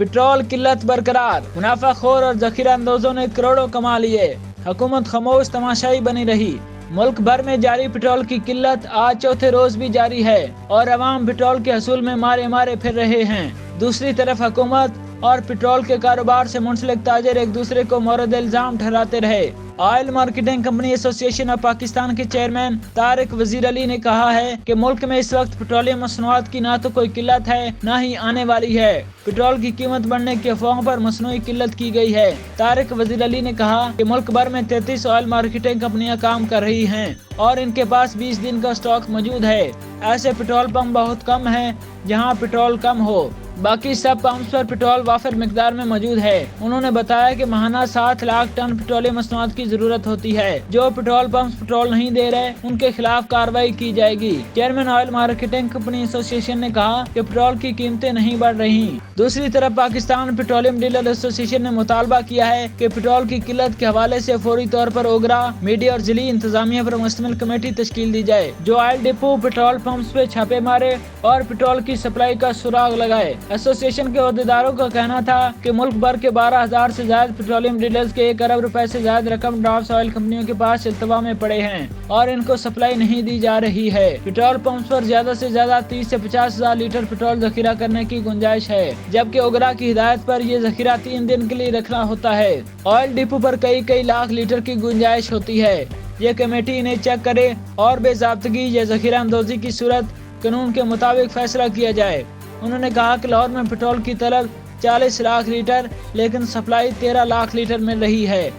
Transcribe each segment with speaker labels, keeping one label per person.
Speaker 1: Petrol किल्लत बरकरार, मुनाफाखोर और जखीरा अंदोजों ने करोड़ों कमा लिए। हुकूमत खामोश तमाशाई बनी रही। मुल्क भर में जारी पेट्रोल की किल्लत आज चौथे रोज भी जारी है और अवाम पेट्रोल के हसूल में मारे मारे फिर रहे हैं। दूसरी तरफ हुकूमत और पेट्रोल के कारोबार से मुंसलिक ताजिर एक दूसरे को मोरद इल्जाम ठहराते रहे। Oil marketing company association of Pakistan के चेयरमैन तारिक वजीर अली ने कहा है कि मुल्क में इस वक्त पेट्रोलियम मसनूआत की ना तो कोई किल्लत है ना ही आने वाली है। पेट्रोल की कीमत बढ़ने की अफवाहों पर मसनूई किल्लत की गई है। तारिक वजीर अली ने कहा कि मुल्क भर में 33 ऑयल मार्केटिंग कंपनियां काम कर रही हैं और इनके पास 20 दिन का स्टॉक मौजूद है। ऐसे पेट्रोल पंप बहुत कम हैं जहां पेट्रोल कम हो, बाकी सब पंप्स पर पेट्रोल वाफिर मिकदार में मौजूद है। उन्होंने बताया कि माहाना 7 लाख टन पेट्रोलियम मसनूआत की जरूरत होती है। जो पेट्रोल पंप्स पेट्रोल नहीं दे रहे उनके खिलाफ कार्रवाई की जाएगी। Chairman oil marketing company association ने कहा कि पेट्रोल की कीमतें नहीं बढ़ रही। दूसरी तरफ पाकिस्तान पेट्रोलियम डीलर एसोसिएशन ने मुतालबा किया है कि पेट्रोल की किल्लत के हवाले से फौरी तौर पर ओगरा, मीडिया और जिली इंतजामिया पर मुश्तमिल कमेटी तश्कील दी जाए जो ऑयल डिपो, पेट्रोल पंप्स पे छापे मारे और पेट्रोल की सप्लाई का सुराग लगाए। एसोसिएशन के अहदेदारों का कहना था कि मुल्क भर के 12,000 से ज्यादा पेट्रोलियम डीलर्स के 1 अरब रुपए से ज्यादा रकम ड्राफ्ट ऑयल कंपनियों के पास इल्तवा में पड़े हैं और इनको सप्लाई नहीं दी जा रही है। पेट्रोल पंप्स पर ज्यादा से ज्यादा 30 से 50,000 लीटर पेट्रोल जखीरा करने की गुंजाइश है, जबकि ओगरा की हिदायत पर यह जखीरा 3 दिन के लिए रखना होता है। ऑयल डिपो पर कई लाख लीटर की गुंजाइश होती है। ये कमेटी इन्हें चेक करे और बेज़ाब्तगी या जखीरा अंदोजी की सूरत कानून के मुताबिक फैसला किया जाए। उन्होंने कहा कि लाहौर में पेट्रोल की तलब 40 लाख लीटर लेकिन सप्लाई 13 लाख लीटर मिल रही है।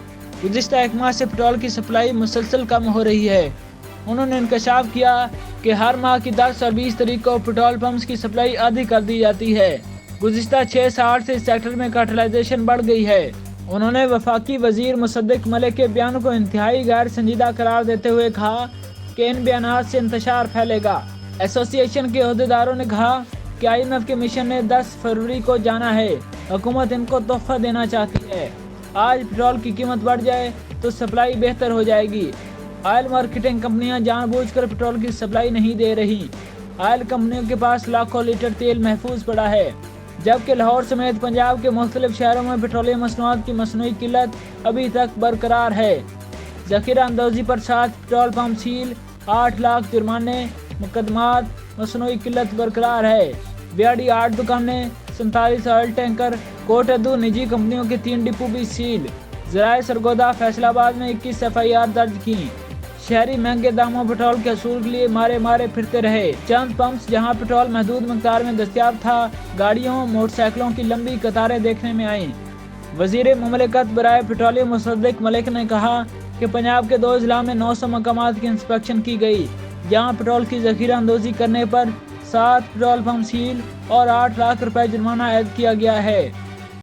Speaker 1: गुज़िश्ता 1 माह से पेट्रोल की सप्लाई मुसलसल कम हो रही है। उन्होंने इंकशाफ किया कि हर माह की 10 और 20 तारीख को पेट्रोल पंप्स की सप्लाई आधी कर दी जाती है। गुज़िश्ता 6 से 8 से इस सेक्टर में कार्टेलाइजेशन बढ़ गई है। उन्होंने वफाकी वजीर मुसद्दिक मलिक के बयान को इंतहाई गैर संजीदा करार देते हुए कहा कि इन बयानात से इंतशार फैलेगा। एसोसिएशन के अहदेदारों ने कहा कि IMF के मिशन ने 10 फरवरी को जाना है। हुकूमत इनको तोहफा देना चाहती है। आज पेट्रोल की कीमत बढ़ जाए तो सप्लाई बेहतर हो जाएगी। ऑयल मार्केटिंग कंपनियां जानबूझकर पेट्रोल की सप्लाई नहीं दे रही। ऑयल कंपनियों के पास लाखों लीटर तेल महफूज पड़ा है, जबकि लाहौर समेत पंजाब के मुख्तलिफ शहरों में पेट्रोलियम मसनूआत की मसनूई किल्लत अभी तक बरकरार है। जखीरा अंदोजी पर 7 पेट्रोल पंप सील, 8 लाख जुर्माने, मुकदमात, मसनूई किल्लत बरकरार है। बियाड़ी 8 दुकानें, 47 ऑयल टैंकर, कोटअदू निजी कंपनियों के 3 डिपो भी सील। ज़राए सरगोदा फैसलाबाद में 21 FIR दर्ज की। शहरी महंगे दामों पेट्रोल के असूल के लिए मारे मारे फिरते रहे। चंद पंप्स जहां पेट्रोल महदूद मकदार में दस्तियाब था, गाड़ियों मोटरसाइकिलों की लंबी कतारें देखने में आईं। वजीर मुमलिकत बराए पेट्रोलियम मुसद्दिक मलिक ने कहा कि पंजाब के 2 जिला में 900 मकामात की इंस्पेक्शन की गई, जहां पेट्रोल की जखीरा अंदोजी करने पर 7 पेट्रोल पंप सील और 8 लाख रुपए जुर्माना ऐद किया गया है।